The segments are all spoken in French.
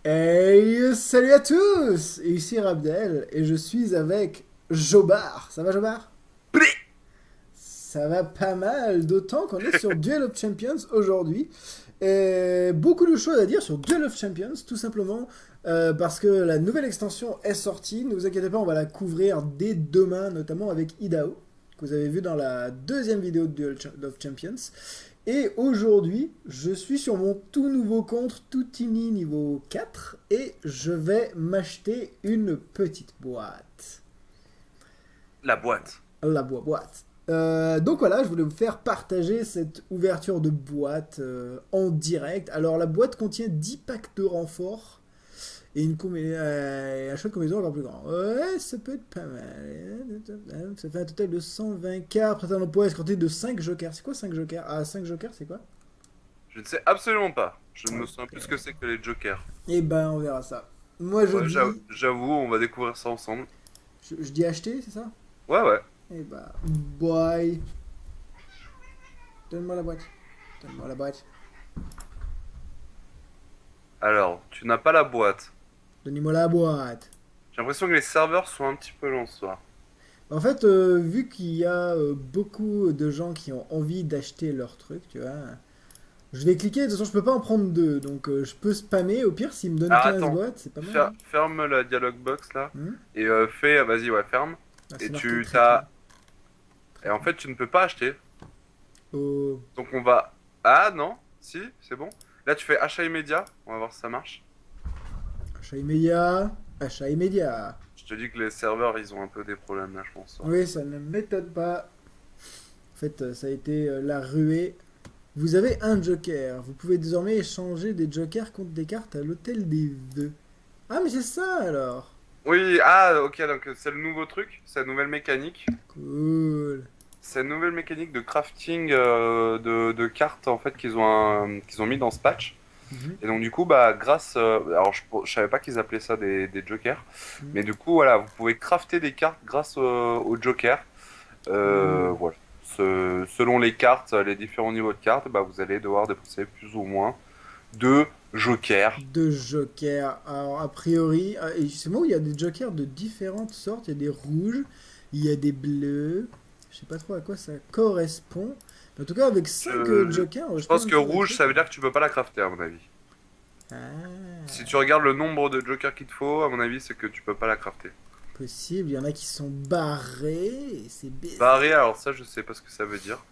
Hey, salut à tous! Ici Rabdel et je suis avec Jobar. Ça va Jobar? Ça va pas mal, d'autant qu'on est sur Duel of Champions aujourd'hui. Et beaucoup de choses à dire sur Duel of Champions, tout simplement parce que la nouvelle extension est sortie. Ne vous inquiétez pas, on va la couvrir dès demain, notamment avec Idao, que vous avez vu dans la deuxième vidéo de Duel of Champions. Et aujourd'hui, je suis sur mon tout nouveau compte Toutini niveau 4 et je vais m'acheter une petite boîte. La boîte. La boîte. Donc voilà, je voulais vous faire partager cette ouverture de boîte en direct. Alors la boîte contient 10 packs de renforts et un choix de combinaison encore plus grand. Ouais, ça peut être pas mal. Ça fait un total de 120 cartes. Présent dans le poids escorté de 5 jokers. C'est quoi 5 jokers? Ah, 5 jokers, c'est quoi? Je ne sais absolument pas. Je ne me souviens plus ce que Ok. c'est que les jokers. Eh ben, on verra ça. Moi, je Ouais, dis. j'avoue, on va découvrir ça ensemble. Je dis acheter, c'est ça? Ouais, ouais. Eh ben, boy. Donne-moi la boîte. Donne-moi la boîte. Alors, tu n'as pas la boîte. Donnez-moi la boîte. J'ai l'impression que les serveurs sont un petit peu lents ce soir. En fait, vu qu'il y a beaucoup de gens qui ont envie d'acheter leur truc, tu vois, je vais cliquer. De toute façon, je peux pas en prendre deux. Donc, je peux spammer. Au pire, s'ils me donnent Alors 15 attends, boîtes, c'est pas mal. Hein. ferme la dialog box là. Hmm. Et vas-y, ouais, ferme. Ah, Et c'est marqué tu traitement. t'as. Et en fait, tu ne peux pas acheter. Oh, Donc on va. Ah non, si, c'est bon. Là, tu fais achat immédiat. On va voir si ça marche. achat immédiat. Achat immédiat. Je te dis que les serveurs, ils ont un peu des problèmes là, je pense. Oui, ça ne m'étonne pas. En fait, ça a été la ruée. Vous avez un joker. Vous pouvez désormais échanger des jokers contre des cartes à l'hôtel des vœux. Ah, mais c'est ça alors. Oui, ah, ok, donc c'est le nouveau truc, c'est la nouvelle mécanique. Cool. C'est une nouvelle mécanique de crafting de cartes en fait qu'ils ont mis dans ce patch. Mhm, Et donc du coup, bah grâce, alors je savais pas qu'ils appelaient ça des jokers, mhm. mais du coup voilà, vous pouvez crafter des cartes grâce aux jokers. Cool. Voilà. Selon les cartes, les différents niveaux de cartes, bah vous allez devoir dépenser plus ou moins de jokers. Deux jokers. Alors, a priori, et c'est moi où il y a des jokers de différentes sortes. Il y a des rouges, il y a des bleus. Je sais pas trop à quoi ça correspond. Mais en tout cas, avec 5 jokers, Je je peux pense me que faire des rouge, trucs. ça veut dire que tu peux pas la crafter à mon avis. Si Ah, tu regardes le nombre de jokers qu'il te faut, à mon avis, c'est que tu peux pas la crafter. possible. Il y en a qui sont barrés. Et c'est Barré, bizarre. alors ça, je sais pas ce que ça veut dire.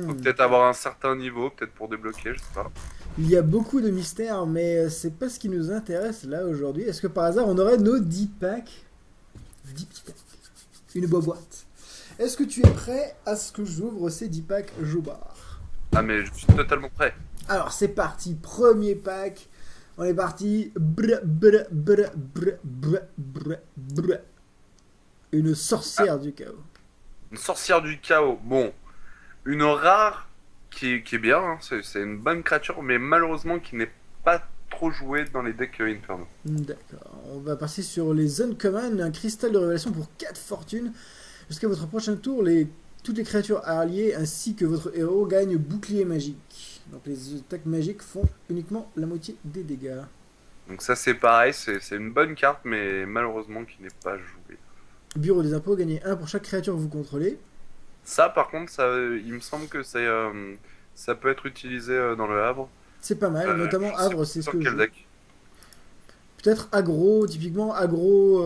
Faut Mhm. peut-être avoir un certain niveau, peut-être pour débloquer, je sais pas. Il y a beaucoup de mystères, mais c'est pas ce qui nous intéresse là aujourd'hui. Est-ce que par hasard on aurait nos 10 packs? 10 petits packs. Une boîte. Est-ce que tu es prêt à ce que j'ouvre ces 10 packs Jobar? Ah, mais je suis totalement prêt. Alors c'est parti, premier pack. On est parti. Une Ah, sorcière du chaos. une sorcière du chaos. Bon, une rare qui est bien, hein, c'est une bonne créature, mais malheureusement qui n'est pas trop jouée dans les decks Inferno. D'accord. On va passer sur les Uncommon. Un cristal de révélation pour 4 fortunes. Jusqu'à votre prochain tour, toutes les créatures alliées ainsi que votre héros gagnent bouclier magique. Donc les attaques magiques font uniquement la moitié des dégâts. Donc ça, c'est pareil, c'est une bonne carte, mais malheureusement qui n'est pas jouée. Bureau des impôts, gagnez un pour chaque créature que vous contrôlez. Ça, par contre, ça, il me semble que ça peut être utilisé dans le Havre. C'est pas mal, notamment Je sais Havre, pas c'est ce sur que je quel joue. deck. Peut-être aggro, typiquement aggro.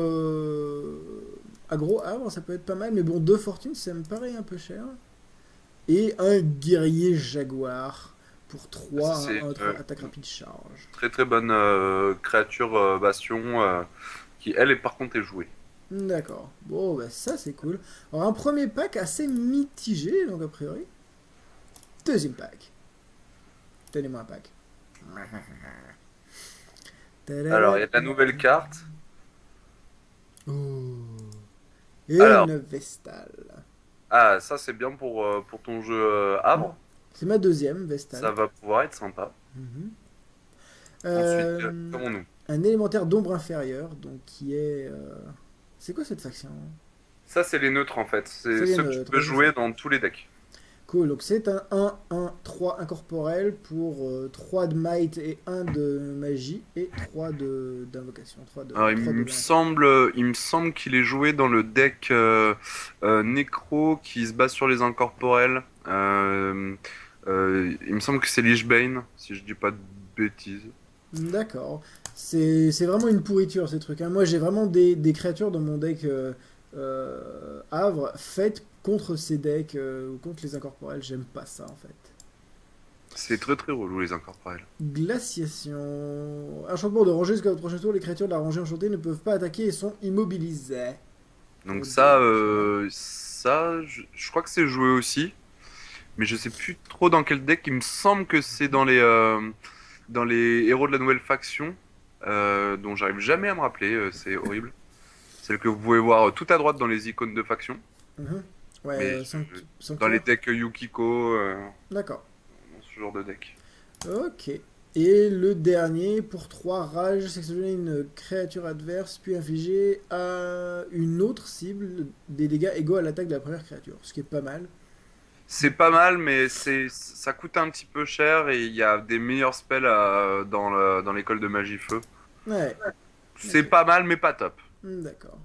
Aggro Havre, ça peut être pas mal, mais bon, deux fortunes, ça me paraît un peu cher. Et un guerrier jaguar pour Ça, 3 c'est 1, 3 attaque rapide charge. très très bonne créature bastion qui elle est par contre est jouée. D'accord. Bon, bah ça c'est cool. Alors un premier pack assez mitigé, donc a priori. Deuxième pack. Donnez-moi un pack. Alors il y Tadada. a de la nouvelle carte. Oh. Et Alors une Vestale. ah ça c'est bien pour ton jeu Havre. C'est ma deuxième Ça Vestale. va pouvoir être sympa. Mhm. Ensuite Euh, comment nous. un élémentaire d'ombre inférieure, donc qui est... C'est quoi cette faction? Ça c'est les neutres en fait. C'est C'est les ceux que tu neutres, peux ouais, c'est ça. jouer dans tous les decks. Cool, donc c'est un 1-1-3 incorporel pour 3 de might et 1 de magie et 3 d'invocation. 3 Alors, 3 de il me semble qu'il est joué dans le deck Necro qui se base sur les incorporels. Il me semble que c'est Lich-Bane, si je dis pas de bêtises. D'accord. C'est vraiment une pourriture ces trucs, hein. Moi j'ai vraiment des créatures dans mon deck Havre faites contre ces decks ou contre les incorporels. J'aime pas ça en fait. C'est très très relou les incorporels. Glaciation. Enchantement de rangée jusqu'à votre prochain tour. Les créatures de la rangée enchantée ne peuvent pas attaquer et sont immobilisées. Donc Pour ça, 2 points. je crois que c'est joué aussi, mais je sais plus trop dans quel deck. Il me semble que c'est dans les héros de la nouvelle faction, dont j'arrive jamais à me rappeler. C'est horrible. Celle que vous pouvez voir tout à droite dans les icônes de faction, Mhm. Ouais, mais dans les sanctuaire. decks Yukiko, D'accord. dans ce genre de deck. Ok. Et le dernier, pour 3 rages, sélectionner une créature adverse, puis infliger à une autre cible des dégâts égaux à l'attaque de la première créature. Ce qui est pas mal. C'est pas mal, mais ça coûte un petit peu cher et il y a des meilleurs spells dans l'école de magie feu. Ouais, C'est ok. pas mal, mais pas top. D'accord.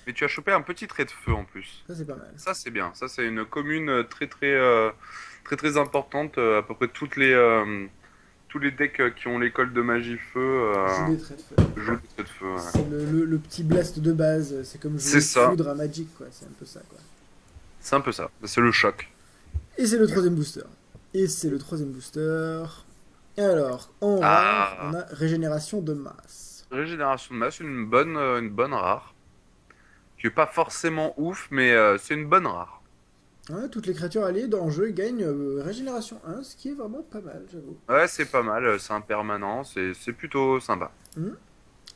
Mais tu as chopé un petit trait de feu en plus. Ça, c'est pas mal. Ça, c'est bien. Ça, c'est une commune très importante. À peu près tous les decks qui ont l'école de magie feu Joue des traits de feu. jouent des traits de feu. Ouais. C'est le petit blast de base. C'est comme C'est jouer ça. foudre à Magic, quoi. C'est un peu ça, quoi. C'est un peu ça. C'est le choc. Et c'est le troisième booster. Et c'est le troisième booster. Alors, en rare, on Ah, a régénération de masse. régénération de masse, une bonne rare. Qui est pas forcément ouf, mais c'est une bonne rare. Ouais, toutes les créatures alliées dans le jeu gagnent régénération 1, ce qui est vraiment pas mal, j'avoue. Ouais, c'est pas mal. C'est un permanent. C'est plutôt sympa. Hmm.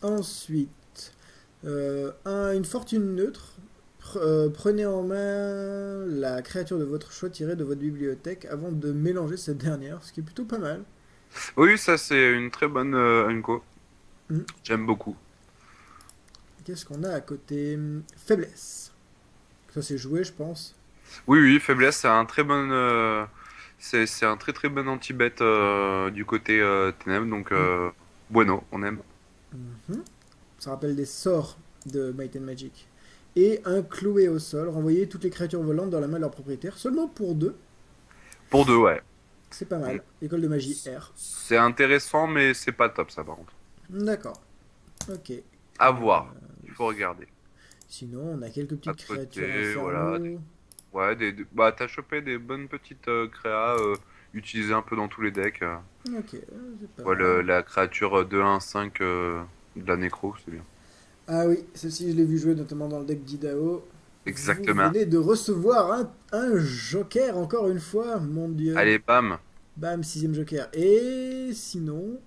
Ensuite, une fortune neutre. Prenez en main la créature de votre choix tirée de votre bibliothèque avant de mélanger cette dernière, ce qui est plutôt pas mal. Oui, ça, c'est une très bonne unco. Hmm. J'aime beaucoup. Qu'est-ce qu'on a à côté? Faiblesse. Ça c'est joué, je pense. Oui, oui, faiblesse, c'est un très bon, c'est un très très bon anti-bet du côté ténèbres, donc Hmm. bueno, on aime. Mhm. Ça rappelle des sorts de Might and Magic. Et un cloué au sol. Renvoyez toutes les créatures volantes dans la main de leur propriétaire. Seulement pour 2. Pour deux, ouais. C'est pas Donc mal. École de magie R. c'est intéressant, mais c'est pas top ça par contre. D'accord. Ok. À voir, il faut regarder. Sinon, on a quelques À petites créatures côté, voilà. infernaux. Ouais, bah t'as chopé des bonnes petites créas utilisées un peu dans tous les decks. Ok, c'est pas Voilà, mal. la créature 2-1-5 de la nécro, c'est bien. Ah oui, celle-ci, je l'ai vu jouer notamment dans le deck d'Idao. Vous Exactement. venez de recevoir un joker, encore une fois. Mon dieu. Allez, bam. Bam, sixième joker. Et sinon,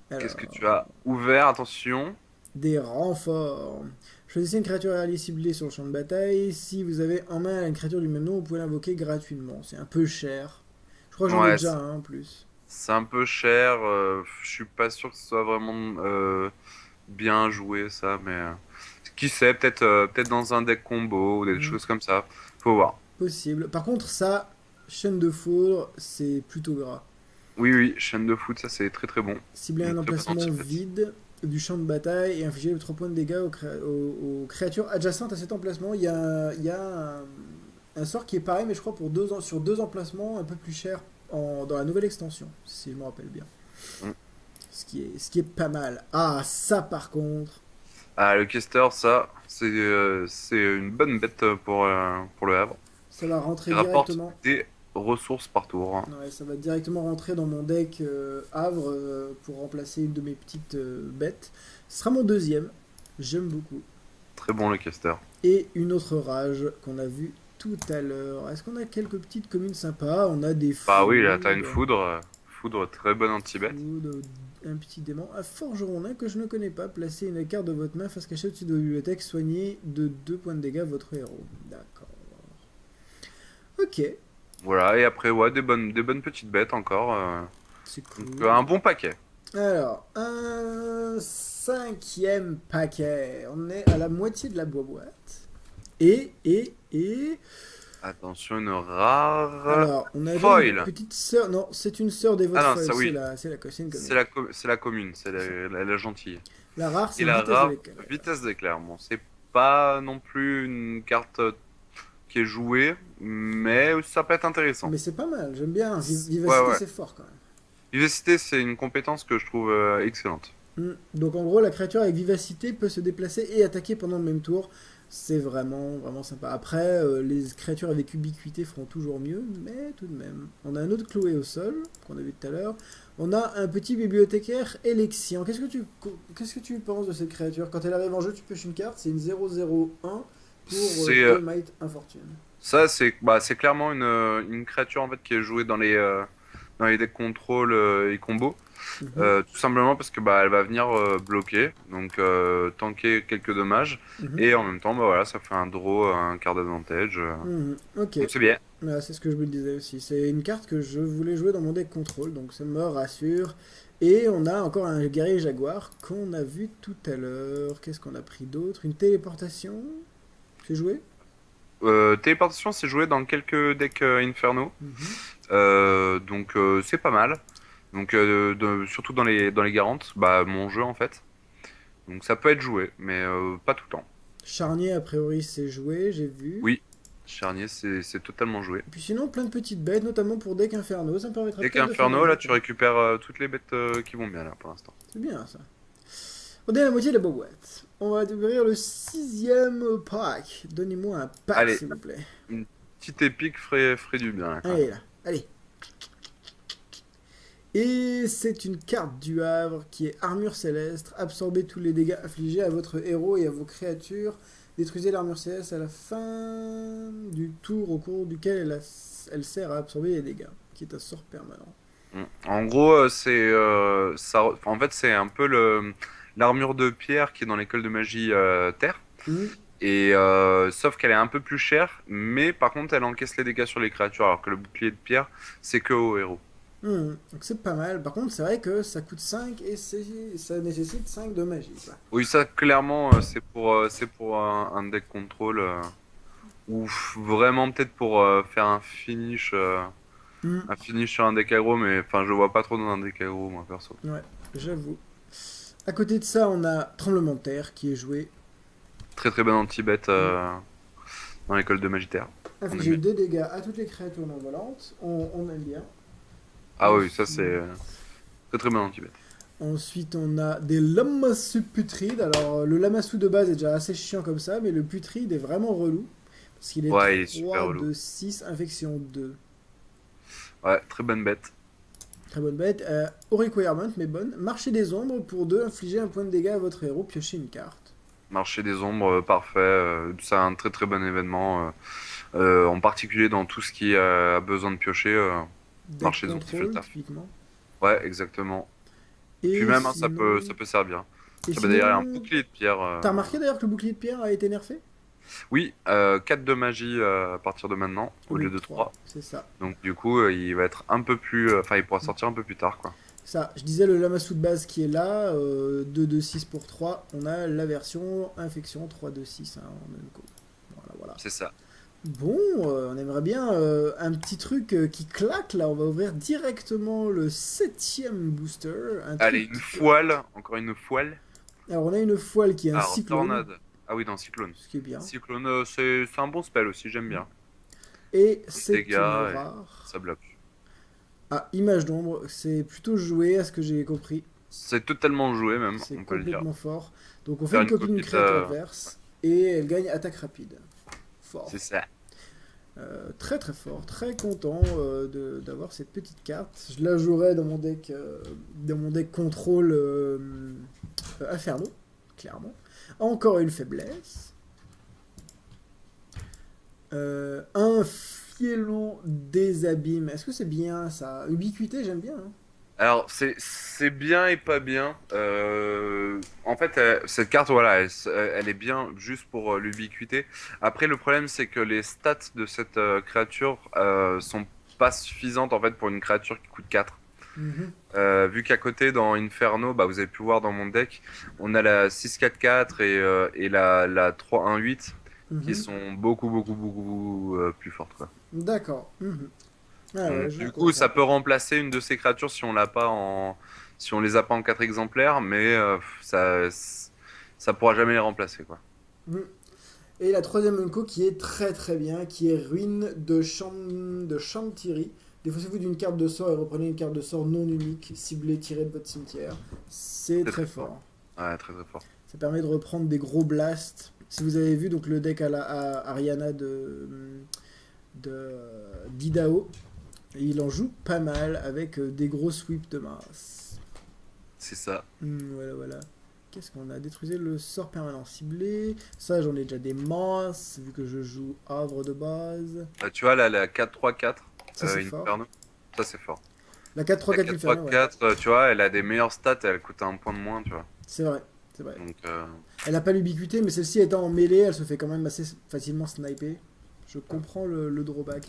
Qu'est-ce que alors, tu as ouvert? Attention. des renforts. Choisissez une créature alliée ciblée sur le champ de bataille. Si vous avez en main une créature du même nom, vous pouvez l'invoquer gratuitement. C'est un peu cher. Je crois que j'en ai Ouais, déjà un en plus. c'est un peu cher, je suis pas sûr que ce soit vraiment bien joué ça, mais qui sait, peut-être dans un deck combo ou des Hmm, choses comme ça. Faut voir. possible. Par contre, ça, chaîne de foudre, c'est plutôt gras. Oui, oui, chaîne de foot, ça c'est très très bon. Ciblez Une un très bonne emplacement anti-bet. vide du champ de bataille et infligez 3 points de dégâts aux créatures adjacentes à cet emplacement. Il y a un sort qui est pareil, mais je crois sur 2 emplacements un peu plus cher dans la nouvelle extension, si je me rappelle bien. Mm. Ce qui est pas mal. Ah, ça par contre, Ah, le caster, ça, c'est une bonne bête pour le Havre. ça va rentrer Il rapporte directement. des ressources par tour, hein. Ouais, ça va directement rentrer dans mon deck Havre pour remplacer une de mes petites bêtes. Ce sera mon deuxième. J'aime beaucoup. Très bon le caster. Et une autre rage qu'on a vue tout à l'heure. Est-ce qu'on a quelques petites communes sympas? On a des Bah oui, là t'as une foudres, foudre. Foudre très bonne anti-bet. un petit démon, un forgeron nain que je ne connais pas. Placez une carte de votre main face cachée au-dessus de votre bibliothèque. Soignez de 2 points de dégâts votre héros. D'accord. Ok, Voilà, et après, ouais, des bonnes petites bêtes encore. c'est Donc, cool. un bon paquet. Alors, un cinquième paquet. On est à la moitié de la boîte. Et Attention, une rare Alors, on avait une foil. petite sœur. Non, c'est une sœur des Ah votes non, foil. ça oui, C'est la cousine commune. c'est la commune, c'est C'est ça. la gentille. La rare, Et c'est la vitesse de rare, l'éclair. vitesse d'éclair. Bon, c'est pas non plus une carte qui est jouée, mais ça peut être intéressant. Mais c'est pas mal, j'aime bien. Ouais, Vivacité, ouais. c'est fort quand même. Vivacité, c'est une compétence que je trouve excellente. Donc en gros, la créature avec vivacité peut se déplacer et attaquer pendant le même tour. C'est vraiment, vraiment sympa. Après, les créatures avec ubiquité feront toujours mieux, mais tout de même. On a un autre cloué au sol, qu'on a vu tout à l'heure. On a un petit bibliothécaire Élexian. Qu'est-ce que tu penses de cette créature? Quand elle arrive en jeu, tu pioches une carte, c'est une 0-0-1 pour C'est 2 Might Infortune. Ça, c'est clairement une créature en fait qui est jouée dans les decks contrôle et combo. Mhm, Tout simplement parce que elle va venir bloquer, donc tanker quelques dommages, mhm, et en même temps, voilà, ça fait un draw, un card advantage. Ok, Donc c'est bien. voilà, c'est ce que je me le disais aussi. C'est une carte que je voulais jouer dans mon deck contrôle, donc ça me rassure. Et on a encore un guerrier jaguar qu'on a vu tout à l'heure. Qu'est-ce qu'on a pris d'autre? Une téléportation? C'est joué? Téléportation, c'est joué dans quelques decks Inferno, Mhm. donc c'est pas mal. Donc surtout dans les garantes, mon jeu en fait. Donc ça peut être joué, mais pas tout le temps. Charnier, a priori, c'est joué, j'ai vu. Oui, Charnier, c'est totalement joué. Et puis sinon, plein de petites bêtes, notamment pour deck Inferno. Ça me permettra Deck peut-être de faire un Inferno, là, deck, tu hein. récupères toutes les bêtes qui vont bien là pour l'instant. C'est bien ça. On est à la moitié de la boîte. On va découvrir le sixième pack. Donnez-moi un pack, Allez, s'il vous plaît. une petite épique ferait du bien là, quand Allez, même. là. Allez. Et c'est une carte du Havre qui est armure céleste. Absorbez tous les dégâts infligés à votre héros et à vos créatures. Détruisez l'armure céleste à la fin du tour au cours duquel elle sert à absorber les dégâts, qui est un sort permanent. En gros, en fait, c'est un peu l'armure de pierre qui est dans l'école de magie Terre. Hmm, Et sauf qu'elle est un peu plus chère, mais par contre, elle encaisse les dégâts sur les créatures, alors que le bouclier de pierre, c'est que au héros. Donc c'est pas mal. Par contre, c'est vrai que ça coûte 5 et ça nécessite 5 de magie, quoi. Oui, ça, clairement, c'est pour un deck contrôle. Ou vraiment peut-être pour faire Hmm, un finish sur un deck aggro, mais enfin je vois pas trop dans un deck aggro moi perso. ouais, j'avoue. À côté de ça, on a Tremblement de terre qui est joué. Très très bonne anti-bet Hmm. dans l'école de Magitaire. On aime Infliger bien. 2 dégâts à toutes les créatures non volantes. On aime bien. Ah oui, ça c'est Ensuite, très très bonne anti-bet. ensuite, on a des Lamassu putrides. Alors, le Lamassu de base est déjà assez chiant comme ça, mais le putride est vraiment relou. Parce qu'il est Ouais, il est super 3 relou. de 6, infection 2. Ouais, très bonne bête. Très bonne bête. Au requirement, mais bonne. Marcher des ombres pour 2, infliger un point de dégâts à votre héros, piocher une carte. Marché des ombres, parfait. C'est un très très bon événement. En particulier dans tout ce qui a besoin de piocher. Deck Marché des ombres, il fait le contrôle, taf. typiquement. Ouais, exactement. Puis Et même, hein, sinon... ça peut servir. Et Ah bah d'ailleurs, il y a un sinon... bouclier de pierre. T'as remarqué d'ailleurs que le bouclier de pierre a été nerfé? Oui, 4 de magie à partir de maintenant, au Au lieu lieu de de 3, 3. c'est ça. Donc du coup, il va être un peu plus... Enfin, il pourra sortir un peu plus tard, quoi. Ça, je disais le Lamassu de base qui est là, 2-2-6 pour 3. On a la version infection 3-2-6 hein, en même coup. Voilà, voilà. C'est ça. Bon, on aimerait bien un petit truc qui claque là. On va ouvrir directement le septième booster. Un Allez, truc une qui foile, encore une foile. Alors on a une foile qui est un Alors, cyclone, tornade. Ah oui, dans Cyclone. ce qui est bien. Cyclone, c'est un bon spell aussi, j'aime bien. Et Plus c'est dégâts, une et rare. ça bloque. Ah, image d'ombre, c'est plutôt joué à ce que j'ai compris. C'est totalement joué même, C'est on peut le dire. complètement fort. Donc on fait Faire une une copie d'une copie créature adverse et elle gagne attaque rapide. Fort. C'est ça. Très très fort, très content d'avoir cette petite carte. Je la jouerai dans mon deck contrôle Inferno, clairement. Encore une faiblesse. Un fielon des abîmes. Est-ce que c'est bien ça? Ubiquité, j'aime bien, hein. Alors, c'est bien et pas bien. En fait, cette carte, voilà, elle est bien juste pour l'ubiquité. Après, le problème, c'est que les stats de cette créature sont pas suffisantes en fait pour une créature qui coûte 4. Mhm. Vu qu'à côté, dans Inferno, vous avez pu voir dans mon deck, on a la 6-4-4 et la 3-1-8 qui Mhm. sont beaucoup, beaucoup, beaucoup plus fortes, quoi. D'accord. Mhm. Ah ouais, Du coup, ça intéressant. peut remplacer une de ces créatures si on l'a pas en, si on les a pas en 4 exemplaires, mais ça pourra jamais les remplacer, quoi. Mhm. Et la troisième unco qui est très très bien, qui est Ruine de Chantiri. Défaussez-vous d'une carte de sort et reprenez une carte de sort non unique, ciblée, tirée de votre cimetière. C'est Très très très fort. fort. Ouais, très très fort. Ça permet de reprendre des gros blasts. Si vous avez vu donc le deck à Ariana de d'Idao, il en joue pas mal avec des gros sweeps de Mars. C'est ça. Voilà, voilà. Qu'est-ce qu'on a? Détruisé le sort permanent ciblé. Ça, j'en ai déjà des masses, vu que je joue Havre de base. Tu vois, là, la 4-3-4 Ça, c'est fort. Inferno, ça c'est fort. La 4-3-4 La Inferno, ouais. 4-3-4, tu vois, elle a des meilleures stats, elle coûte un point de moins, tu vois. C'est vrai, c'est vrai. Donc, Elle a pas l'ubiquité, mais celle-ci étant en mêlée, elle se fait quand même assez facilement sniper. Je comprends le drawback.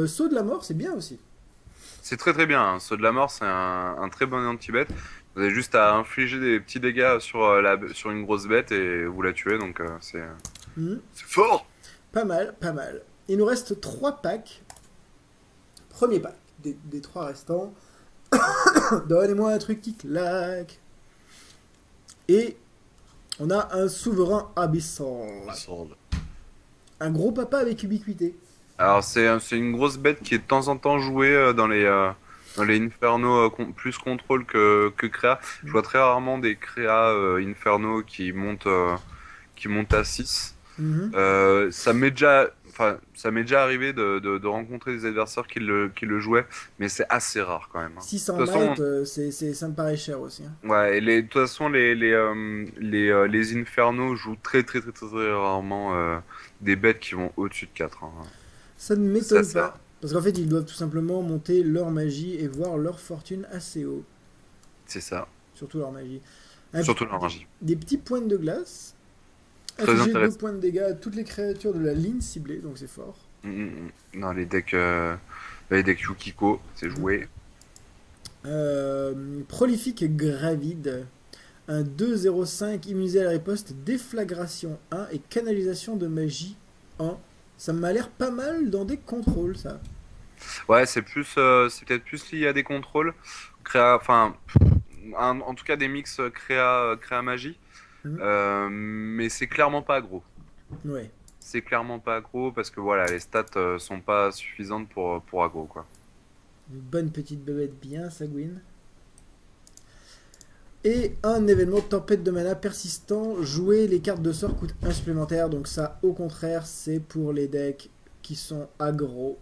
Saut de la mort, c'est bien aussi. c'est très très bien. Saut de la mort, c'est un très bon anti-bet. Vous avez juste à infliger des petits dégâts sur, sur une grosse bête et vous la tuez, donc Mhm. c'est fort! Pas mal, pas mal. Il nous reste 3 packs. Premier pack des 3 restants. Donnez-moi un truc qui claque. Et on a un souverain abyssal. Un gros papa avec ubiquité. Alors, c'est une grosse bête qui est de temps en temps jouée dans les Inferno plus contrôle que créa. Je vois très rarement des créas Inferno qui montent à 6. Mhm. Ça m'est déjà arrivé de rencontrer des adversaires qui le jouaient, mais c'est assez rare quand même, hein. 600 De toute façon, might, ça me paraît cher aussi, hein. ouais, de toute façon, les Infernos jouent très très très très, très rarement des bêtes qui vont au-dessus de 4, hein. Ça ne C'est m'étonne assez pas. rare. Parce qu'en fait, ils doivent tout simplement monter leur magie et voir leur fortune assez haut. C'est ça. Surtout leur magie. Surtout l'énergie. Des petits points de glace. Très Infliger 2 intéressant. points de dégâts à toutes les créatures de la ligne ciblée, donc c'est fort. Dans les decks Yukiko, c'est Mm. joué. Prolifique Gravide. Un 2-0-5 immunisé à la riposte, déflagration 1 et canalisation de magie 1. Ça m'a l'air pas mal dans des contrôles, ça. Ouais, c'est peut-être plus lié à des contrôles. Enfin, en tout cas des mix créa magie. Mm. Mais c'est clairement pas aggro. Ouais. C'est clairement pas aggro parce que voilà, les stats sont pas suffisantes pour aggro, quoi. Une bonne petite bébête bien sanguine. Et un événement tempête de mana persistant. Jouer les cartes de sort coûtent 1 supplémentaire. Donc ça, au contraire, c'est pour les decks qui sont aggro.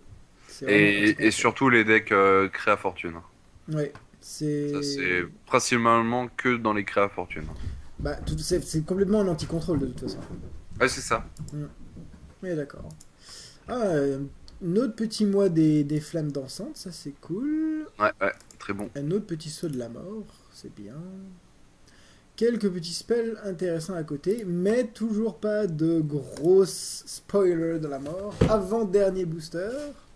C'est vraiment Et anti-contrôle. surtout les decks créa fortune. Ouais, Ça, c'est... c'est principalement que dans les créa fortune. Bah, c'est complètement un anti-contrôle de toute façon. Ouais, c'est ça. Mm. Mais d'accord. Ah, un autre petit mois des flammes dansantes, ça c'est cool. Ouais, ouais, très bon. Un autre petit saut de la mort, c'est bien. Quelques petits spells intéressants à côté, mais toujours pas de grosses spoilers de la mort. Avant-dernier booster,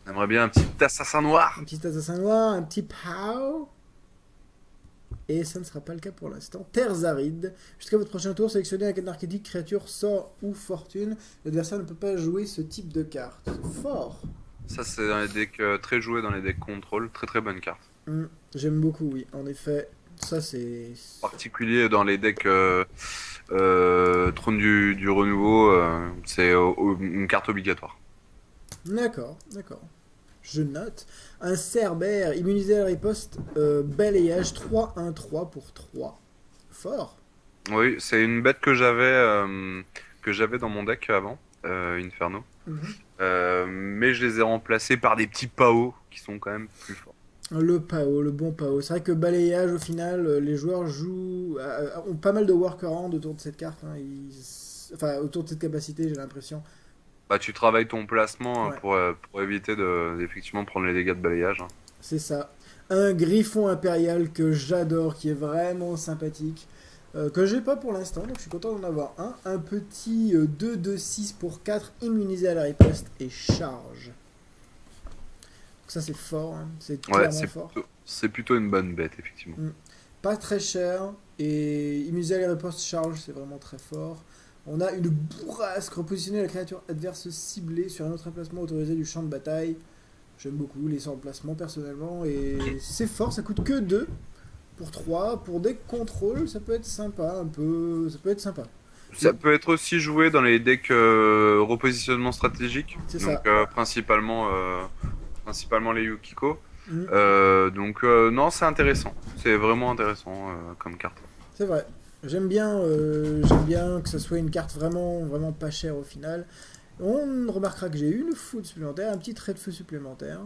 On aimerait bien un petit assassin un noir. petit assassin noir, un petit pow. Et ça ne sera pas le cas pour l'instant. Terres arides. Jusqu'à votre prochain tour, sélectionnez un archétype, créature, sort ou fortune. L'adversaire ne peut pas jouer ce type de carte. C'est fort. Ça, c'est dans les decks très joués dans les decks contrôle. Très très bonne carte. J'aime beaucoup, oui. En effet, ça c'est... En particulier dans les decks Trône du Renouveau, c'est une carte obligatoire. D'accord, d'accord. Je note. Un Cerbère immunisé à la riposte, balayage 3-1-3 pour 3. Fort. Oui, c'est une bête que j'avais dans mon deck avant, Inferno. Mhm. Mais je les ai remplacés par des petits Pao qui sont quand même plus forts. Le PAO, le bon PAO. C'est vrai que balayage, au final, les joueurs ont pas mal de workarounds autour de cette carte, hein. Enfin, autour de cette capacité, j'ai l'impression. Bah, tu travailles ton placement Ouais, pour éviter effectivement prendre les dégâts de balayage, hein. c'est ça. Un griffon impérial que j'adore, qui est vraiment sympathique. Que j'ai pas pour l'instant, donc je suis content d'en avoir un. Un petit 2-2-6 pour 4 immunisé à la riposte et charge. Donc ça c'est fort, hein. C'est Ouais, clairement fort. c'est plutôt une bonne bête, effectivement. Pas très cher, et immunisé à la riposte charge, c'est vraiment très fort. On a une bourrasque, repositionner la créature adverse ciblée sur un autre emplacement autorisé du champ de bataille. J'aime beaucoup les emplacements personnellement, et c'est fort, ça coûte que 2 pour 3. Pour des contrôles, ça peut être sympa, un peu. Ça peut être sympa. Ça peut être aussi joué dans les decks repositionnement stratégique, C'est donc ça. principalement les Yukiko. Mm, Donc non, c'est intéressant. C'est vraiment intéressant comme carte. c'est vrai. J'aime bien que ça soit une carte vraiment, vraiment pas chère au final. On remarquera que j'ai une foudre supplémentaire, un petit trait de feu supplémentaire,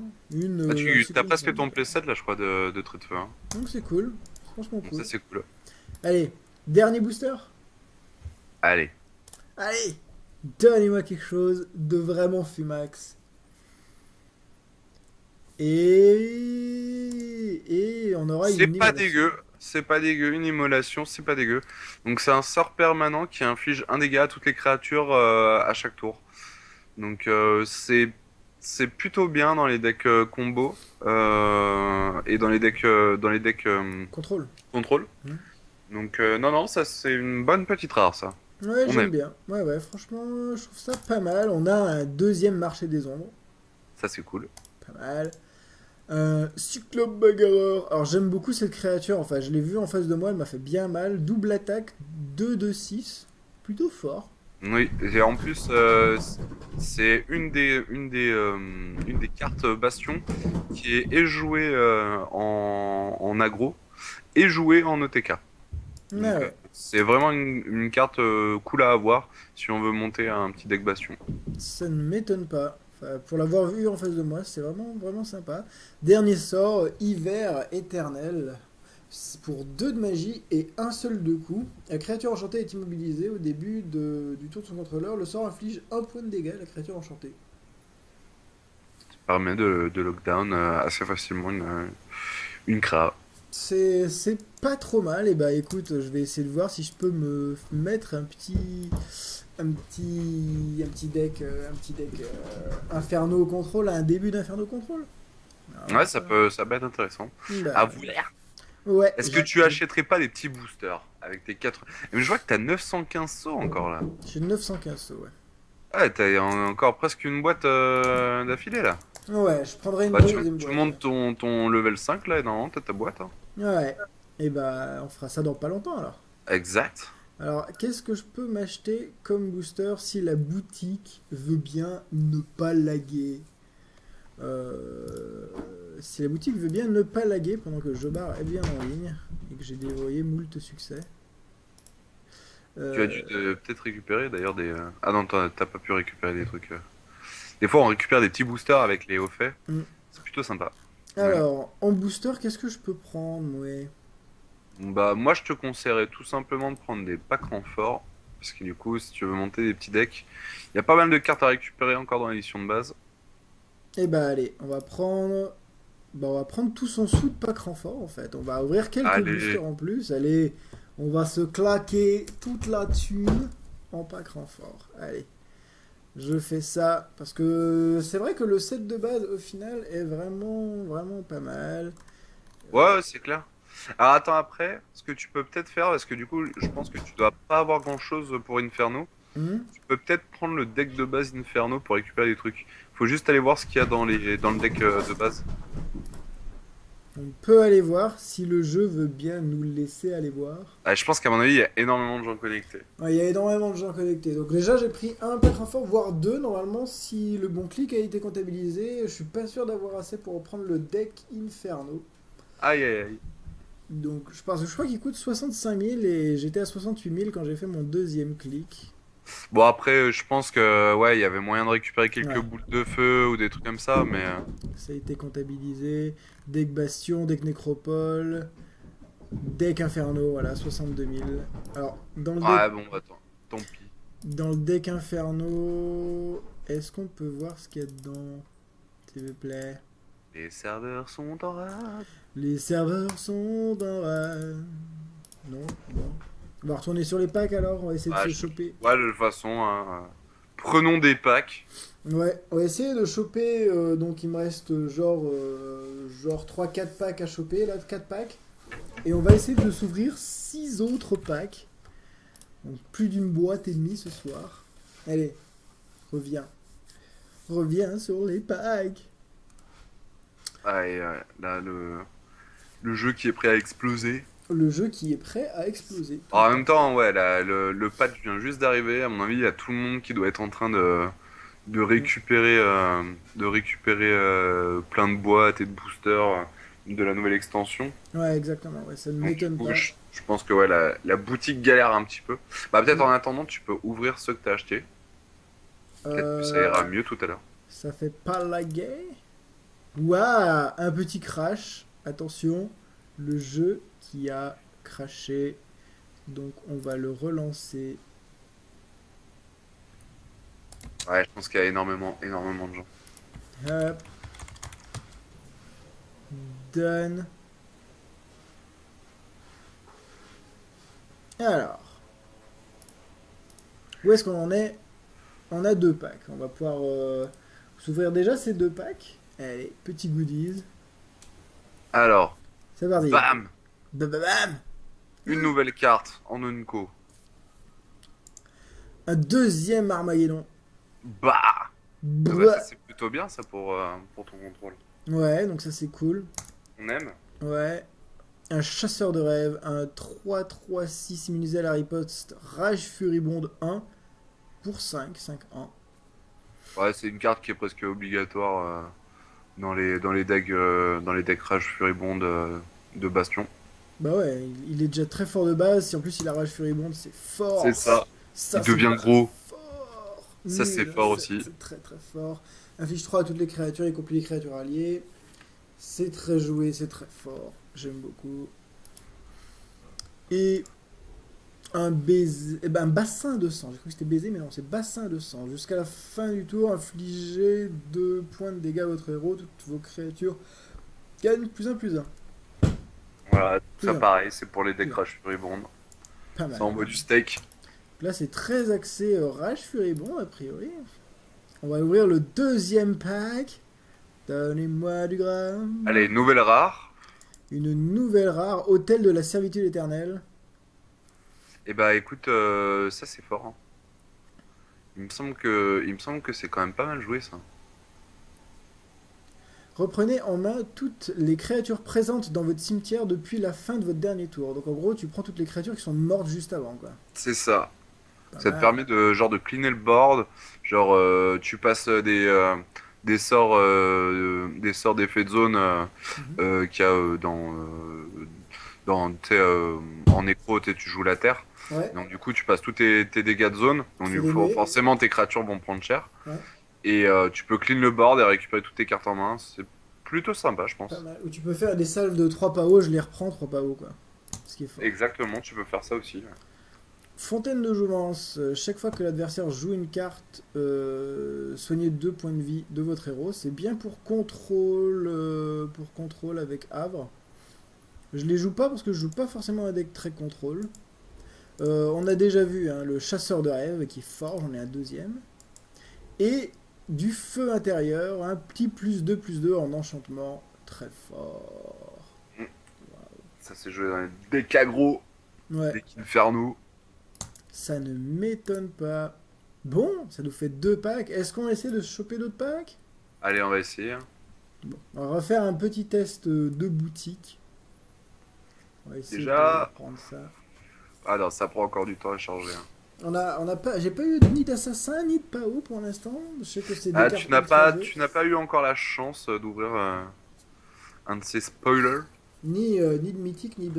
Bah, un tu as cyclone presque zone. ton playset là, je crois, de trait de feu, hein. Donc c'est cool, c'est franchement Donc ça cool. c'est cool. Allez, dernier booster. Allez. Allez, donnez-moi quelque chose de vraiment fumax. Et on aura C'est une pas immolation. dégueu. C'est pas dégueu, une immolation, c'est pas dégueu. Donc c'est un sort permanent qui inflige un dégât à toutes les créatures à chaque tour. Donc c'est plutôt bien dans les decks combo et dans les decks Contrôle. contrôle. Hmm. Donc non non, ça c'est une bonne petite rare ça. Ouais, On j'aime aime. bien. Ouais, ouais, franchement, je trouve ça pas mal. On a un deuxième marché des ombres. Ça c'est cool. Pas mal. Cyclope bagarreur. Alors j'aime beaucoup cette créature. Enfin, je l'ai vue en face de moi, elle m'a fait bien mal. Double attaque, 2-2-6. Plutôt fort. Oui, et en plus c'est une des cartes Bastion qui est jouée en aggro et jouée en OTK. Ah Donc ouais, c'est vraiment une carte cool à avoir si on veut monter un petit deck Bastion. ça ne m'étonne pas. Enfin, pour l'avoir vu en face de moi, c'est vraiment, vraiment sympa. Dernier sort, hiver éternel. C'est pour 2 de magie et un seul de coup. La créature enchantée est immobilisée au début du tour de son contrôleur. Le sort inflige un point de dégâts à la créature enchantée. Ça permet de lockdown assez facilement une créa. C'est pas trop mal. Et bah écoute, je vais essayer de voir si je peux me mettre un petit deck Inferno contrôle à un début d'Inferno contrôle. Alors, Ouais, ça peut être intéressant. À bah, vous. ouais, Est-ce que tu achèterais pas des petits boosters avec tes 4... Mais je vois que t'as 915 sauts encore là. j'ai 915 sauts, ouais. Ouais, t'as encore presque une boîte d'affilée là. Ouais, je prendrai une Bah deuxième tu boîte. montes ton level 5 là et normalement t'as ta boîte, hein. Ouais. Et bah, on fera ça dans pas longtemps alors. Exact. Alors, qu'est-ce que je peux m'acheter comme booster si la boutique veut bien ne pas laguer? Euh, Si la boutique veut bien ne pas laguer pendant que Jobard est bien en ligne et que j'ai dévoyé moult succès. Tu as Euh, dû peut-être récupérer d'ailleurs des... Ah non, t'as pas pu récupérer des trucs. Des fois on récupère des petits boosters avec les hauts faits. hmm. C'est plutôt sympa. Ouais. Alors, en booster, qu'est-ce que je peux prendre? Ouais. Bon, bah moi je te conseillerais tout simplement de prendre des packs renforts. Parce que du coup, si tu veux monter des petits decks, il y a pas mal de cartes à récupérer encore dans l'édition de base. Et bah, allez, on va prendre. Bah, on va prendre tout son sous de pack renfort en fait. On va ouvrir quelques Allez. boosters en plus. Allez, on va se claquer toute la thune en pack renfort. Allez, je fais ça parce que c'est vrai que le set de base au final est vraiment, vraiment pas mal. Ouais, c'est clair. Alors attends après, ce que tu peux peut-être faire, parce que du coup, je pense que tu dois pas avoir grand-chose pour Inferno. Hmm. Tu peux peut-être prendre le deck de base Inferno pour récupérer des trucs. Faut juste aller voir ce qu'il y a dans le deck de base. On peut aller voir si le jeu veut bien nous laisser aller voir. Ah, je pense qu'à mon avis, il y a énormément de gens connectés. Ouais, il y a énormément de gens connectés. Donc déjà j'ai pris un pack renfort, voire deux normalement si le bon clic a été comptabilisé. Je suis pas sûr d'avoir assez pour prendre le deck Inferno. Aïe aïe aïe. Donc je crois qu'il coûte 65 000 et j'étais à 68 000 quand j'ai fait mon deuxième clic. Bon après, je pense que ouais, il y avait moyen de récupérer quelques Ouais, boules de feu ou des trucs comme ça, mais ça a été comptabilisé. Deck Bastion, deck Nécropole, deck Inferno, voilà, 62 000. Alors, ouais bon, bah, tant pis. dans le deck Inferno, est-ce qu'on peut voir ce qu'il y a dedans, s'il vous plaît? Les serveurs sont en rade. Les serveurs sont en rade. Non, bon. On va retourner sur les packs alors, on va essayer de Ouais, se choper. ouais, de toute façon, hein, prenons des packs. Ouais, on va essayer de choper. Donc il me reste genre 3-4 packs à choper, là, 4 packs. Et on va essayer de s'ouvrir 6 autres packs. Donc plus d'une boîte et demie ce soir. Allez, reviens. Reviens sur les packs. Ah, et là, le jeu qui est prêt à exploser. Le jeu qui est prêt à exploser. Tout En à même fait. temps, ouais, le patch vient juste d'arriver. À mon avis, il y a tout le monde qui doit être en train de récupérer plein de boîtes et de boosters de la nouvelle extension. Ouais, exactement. Ouais, ça ne Donc du m'étonne coup, pas. je pense que ouais, la boutique galère un petit peu. Bah peut-être Mm. en attendant, tu peux ouvrir ceux que t'as achetés. Peut-être que ça ira Euh, mieux tout à l'heure. Ça fait pas la guerre. Waouh, un petit crash. Attention, le jeu qui a craché. Donc on va le relancer. Ouais, je pense qu'il y a énormément de gens. Hop, done. Alors, où est-ce qu'on en est? On a deux packs. On va pouvoir s'ouvrir déjà ces deux packs. Allez, petit goodies. Alors, C'est parti. bam! Bam, bam, bam. Une nouvelle carte en Unco. Un deuxième Armageddon. Bah! Ah bah ça Bah. c'est plutôt bien ça pour ton contrôle. Ouais, donc ça c'est cool. On aime? Ouais. Un chasseur de rêve, un 3-3-6 immunisé à la riposte, Rage Furibonde 1 pour 5-5-1. Ouais, c'est une carte qui est presque obligatoire dans les decks Rage Furibonde de Bastion. Bah ouais, il est déjà très fort de base. Si en plus il a Rage Furibonde, c'est C'est fort. ça. Ça Il c'est devient gros. fort. Ça c'est fort aussi. C'est très très fort. Inflige 3 à toutes les créatures, y compris les créatures alliées. C'est très joué, c'est très fort. J'aime beaucoup. Et un baiser, eh ben, un bassin de sang. J'ai cru que c'était baiser, mais non, c'est bassin de sang. Jusqu'à la fin du tour, infligez 2 points de dégâts à votre héros. Toutes vos créatures gagnent +1/+1. Voilà, Plus ça un, pareil, c'est pour les plus decks un. Rage Furibonde. Pas Ça mal. envoie du steak. Là, c'est très axé Rage Furibond, a priori. On va ouvrir le deuxième pack. Donnez-moi du gramme. Allez, nouvelle rare. Une nouvelle rare, Hôtel de la Servitude Éternelle. Et bah écoute, ça c'est fort, hein. Il me semble que c'est quand même pas mal joué ça. Reprenez en main toutes les créatures présentes dans votre cimetière depuis la fin de votre dernier tour. Donc en gros, tu prends toutes les créatures qui sont mortes juste avant, quoi. C'est ça. Pas Ça te mal. permet de cleaner le board. Genre, tu passes des sorts d'effet de zone Mhm. qu'il y a tu sais, en nécro, tu joues la terre. Ouais, Donc du coup, tu passes tous tes dégâts de zone. Donc tu fais du des coup, mets. forcément, tes créatures vont prendre cher. Ouais, Et tu peux clean le board et récupérer toutes tes cartes en main. C'est plutôt sympa, je pas pense. mal. Ou tu peux faire des salves de 3 PAO, je les reprends 3 PAO, quoi. Ce qui est fort. Exactement, tu peux faire ça aussi. Fontaine de jouvence. Chaque fois que l'adversaire joue une carte, soignez 2 points de vie de votre héros. C'est bien pour contrôle avec Havre. Je les joue pas parce que je joue pas forcément un deck très contrôle. On a déjà vu hein, le chasseur de rêve qui est fort, j'en ai un deuxième. Et du feu intérieur, un petit +2/+2 en enchantement, très fort. Ça s'est joué dans les decks aggro, Ouais, decks inferno. ça ne m'étonne pas. Bon, ça nous fait 2 packs. Est-ce qu'on essaie de choper d'autres packs? Allez, on va essayer. Bon, on va refaire un petit test de boutique. On va essayer de Déjà, prendre ça. ah non, ça prend encore du temps à charger, hein. On a pas, j'ai pas eu ni d'assassin ni de PAO pour l'instant. Je sais que c'est des Ah, cartes tu n'as ultra pas, jouées. tu n'as pas eu encore la chance d'ouvrir un de ces spoilers. Ni de mythique, ni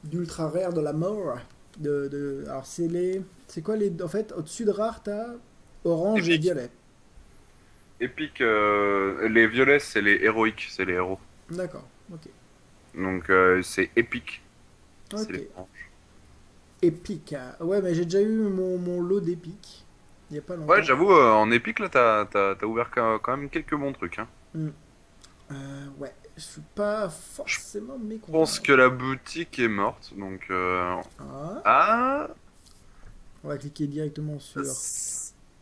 d'ultra rare de la mort. Alors c'est quoi les... En fait, au-dessus de rare, t'as orange et Épique. violet. Épique, les violets, c'est les héroïques, c'est les héros. D'accord, ok. Donc c'est épique, c'est Ok. les oranges. Épique. Ah, ouais, mais j'ai déjà eu mon lot d'épique. Il y a pas Ouais, longtemps. j'avoue, en épique, là, t'as ouvert quand même quelques bons trucs, hein. Hmm. Ouais, je suis pas Je forcément mécontent. pense que la boutique est morte, donc... Ah, Ah, on va cliquer directement sur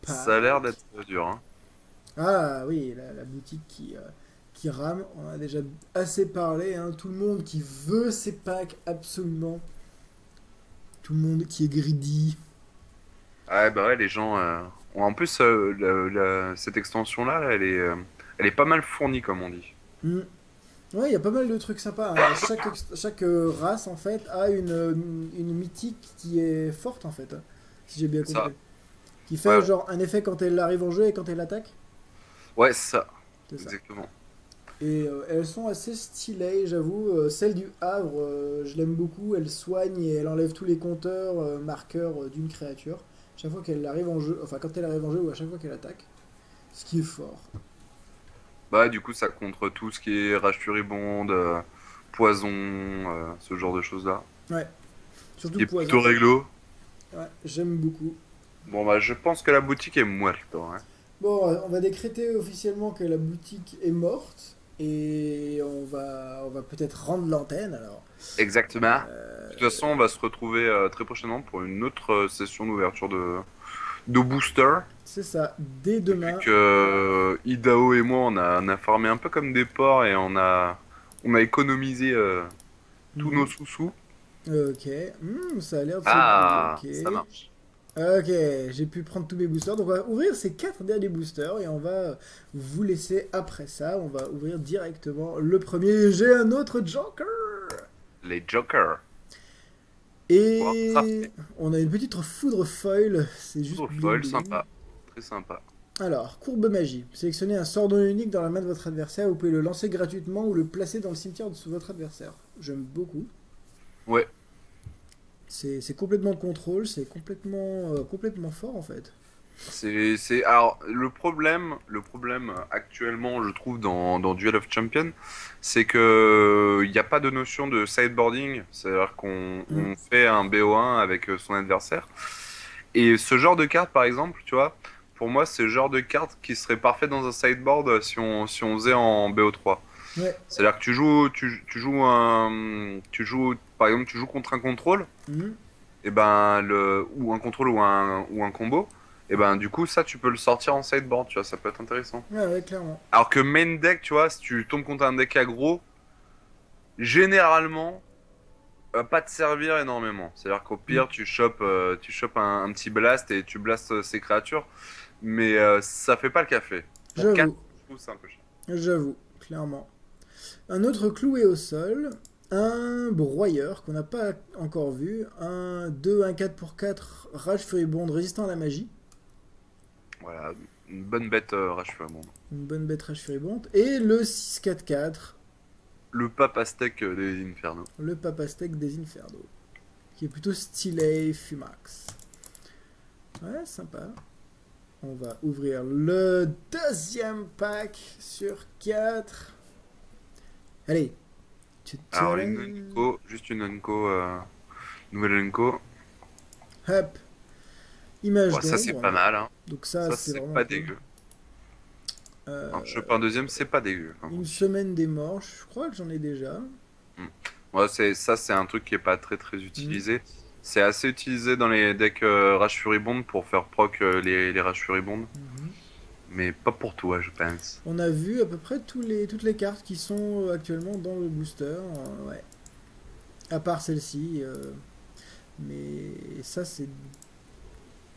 ça a l'air pack. d'être dur, hein. Ah oui, la boutique qui rame. On a déjà assez parlé. Hein. Tout le monde qui veut ces packs absolument. Tout le monde qui est greedy. Ouais, bah ouais, les gens. En plus, cette extension-là, elle est pas mal fournie, comme on dit. Hmm. Ouais, il y a pas mal de trucs sympas, hein. Chaque race, en fait, a une mythique qui est forte, en fait, hein, si j'ai bien Ça. compris. Qui Ouais, fait genre un effet quand elle arrive en jeu et quand elle attaque. ouais, ça. C'est ça. Exactement. Et elles sont assez stylées, j'avoue. Celle du Havre, je l'aime beaucoup. Elle soigne et elle enlève tous les compteurs, marqueurs d'une créature. Chaque fois qu'elle arrive en jeu, enfin quand elle arrive en jeu ou à chaque fois qu'elle attaque. Ce qui est fort. Bah, du coup, ça contre tout ce qui est rage furibonde, poison, ce genre de choses-là. Ouais, Ce surtout qui est plutôt poison. réglo. Ouais, j'aime beaucoup. Bon, bah, je pense que la boutique est muerto, hein. Bon, on va décréter officiellement que la boutique est morte. Et on va peut-être rendre l'antenne alors. Exactement. Euh, De toute façon, on va se retrouver très prochainement pour une autre session d'ouverture de booster. c'est ça, dès Vu demain. que Idao et moi, on a farmé un peu comme des porcs et on a économisé tous nos Mhm. sous-sous. Ok, ça a l'air de se Ah, ça débloquer. marche. Ok, j'ai pu prendre tous mes boosters. Donc on va ouvrir ces 4 derniers boosters et on va vous laisser après ça. On va ouvrir directement le premier. J'ai un autre Joker. Les Jokers. On va Et crafter. on a une petite foudre foil. C'est juste Poudre bling foil, bling. sympa. Très sympa. Alors, courbe magie. Sélectionnez un sort non unique dans la main de votre adversaire. Vous pouvez le lancer gratuitement ou le placer dans le cimetière de votre adversaire. J'aime beaucoup. Ouais, C'est complètement contrôle. C'est complètement fort en fait. Alors, le problème actuellement, je trouve, dans Duel of Champions, c'est que il n'y a pas de notion de sideboarding. C'est-à-dire qu'on Hmm. on fait un BO1 avec son adversaire. Et ce genre de carte, par exemple, tu vois, pour moi, c'est le genre de carte qui serait parfait dans un sideboard si on faisait en BO3. Ouais. C'est-à-dire que par exemple, tu joues contre un contrôle, Hmm. et ben ou un contrôle ou un combo, et ben du coup, ça, tu peux le sortir en sideboard, tu vois, ça peut être intéressant. Ouais, ouais, clairement. Alors que main deck, tu vois, si tu tombes contre un deck aggro, généralement, va pas te servir énormément. C'est-à-dire qu'au Hmm. pire, tu chopes un petit blast et tu blastes ces créatures. Mais ça fait pas le café. Pour 4, J'avoue. je trouve que c'est un peu cher. J'avoue, clairement. Un autre cloué au sol, un broyeur qu'on n'a pas encore vu, un 2, un 4 pour 4 rage furibonde résistant à la magie, Voilà, une bonne bête Rage Fury. une bonne bête rage furibonde, et le 6-4-4, Le pape aztèque des Infernos. le papastec des Infernos, qui est plutôt stylé Fumax. Ouais, sympa. On va ouvrir le deuxième pack sur 4. Allez. Alors, une Unco, juste une Unco, nouvelle Unco. Hop. Image Bon, ça, c'est pas d'ombre. mal, hein. Donc ça, Ça, c'est c'est vraiment pas cool. dégueu. Euh, Un choper un deuxième, c'est pas dégueu, quand une même. semaine des morts, je crois que j'en ai déjà. Hmm. Ouais, c'est un truc qui est pas très très Hmm. utilisé. C'est assez utilisé dans les decks Rage Furibond pour faire proc les Rage Furibondes. Mhm. Mais pas pour toi, je pense. On a vu à peu près toutes les cartes qui sont actuellement dans le booster. Ouais. À part celle-ci. Mais ça, c'est.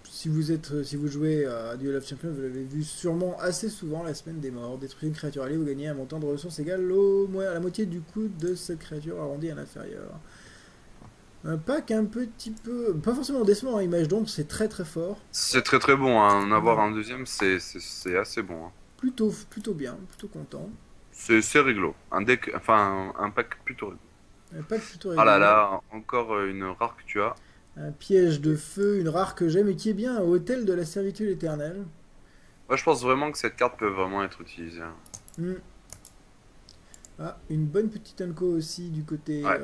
Si vous jouez à Duel of Champions, vous l'avez vu sûrement assez souvent la semaine des morts. Détruisez une créature alliée, vous gagnez un montant de ressources égal à la moitié du coût de cette créature arrondi à l'inférieur. Un pack un petit peu. Pas forcément décevant, hein, Image d'ombre, c'est très très fort. C'est très très bon, hein. En avoir Ouais. un deuxième, c'est assez bon, hein. Plutôt bien, plutôt content. C'est réglo. Un deck, enfin un pack plutôt réglo. Un pack plutôt Ah là rigolo. là, encore une rare que tu as. Un piège de feu, une rare que j'aime et qui est bien, un hôtel de la servitude éternelle. Moi, je pense vraiment que cette carte peut vraiment être utilisée, hein. Hmm. Ah, une bonne petite unco aussi Ouais,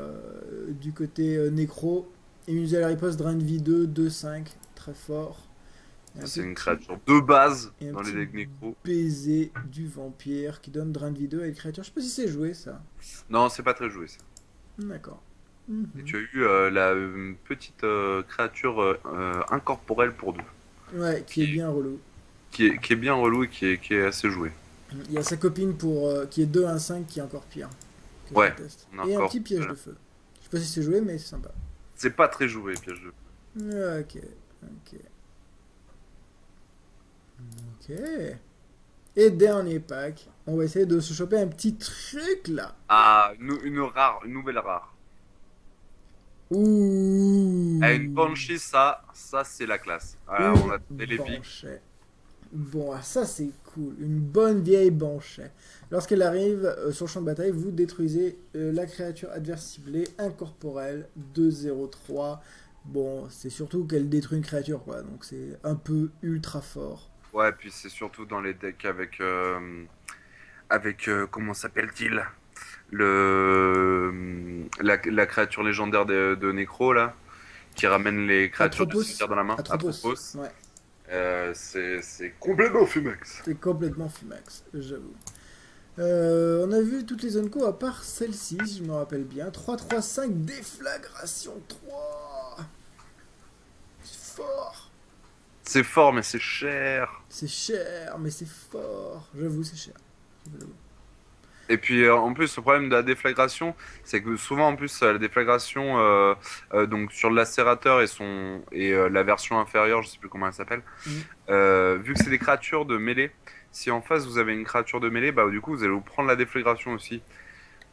du côté nécro. Immunisé à la riposte, drain de vie 2, 2-5, très fort. Et ça un c'est une petit, créature de base et un dans les petit decks nécro. baiser du vampire qui donne drain de vie 2 à une créature. Je sais pas si c'est joué ça. Non, c'est pas très joué ça. D'accord. Et Mhm. tu as eu la petite créature incorporelle pour deux, Ouais, qui est qui, bien relou. qui est bien relou et qui est assez joué. Il y a sa copine qui est 2-1-5 qui est encore pire. Que je Ouais, déteste. on a Et un encore. petit piège de feu. Je sais pas si c'est joué, mais c'est sympa. C'est pas très joué, piège de. Ok, ok, ok. Et dernier pack. On va essayer de se choper un petit truc là. Ah, une nouvelle rare. Ah, une Ouh. Banshee, ça c'est la classe. Voilà, on Une a des l'épique. banchet. Bon, ah, ça c'est cool. Une bonne vieille banchet. Lorsqu'elle arrive sur le champ de bataille, vous détruisez la créature adverse ciblée, incorporelle, 2-0-3. Bon, c'est surtout qu'elle détruit une créature, quoi. Donc c'est un peu ultra fort. Ouais, puis c'est surtout dans les decks avec comment s'appelle-t-il? La créature légendaire de Necro, là, qui ramène les créatures du Atropos. cimetière dans la main. Atropos. Atropos. Ouais. C'est complètement fumax. C'est complètement fumax, j'avoue. On a vu toutes les zones co à part celle-ci, si je me rappelle bien. 3-3-5, déflagration 3. C'est fort. C'est fort, mais c'est cher. C'est cher, mais c'est fort. J'avoue, c'est cher. J'avoue. Et puis en plus, le problème de la déflagration, c'est que souvent en plus la déflagration, donc sur le lacérateur et la version inférieure, je sais plus comment elle s'appelle, Mm. vu que c'est des créatures de mêlée, si en face vous avez une créature de mêlée, bah du coup vous allez vous prendre la déflagration aussi.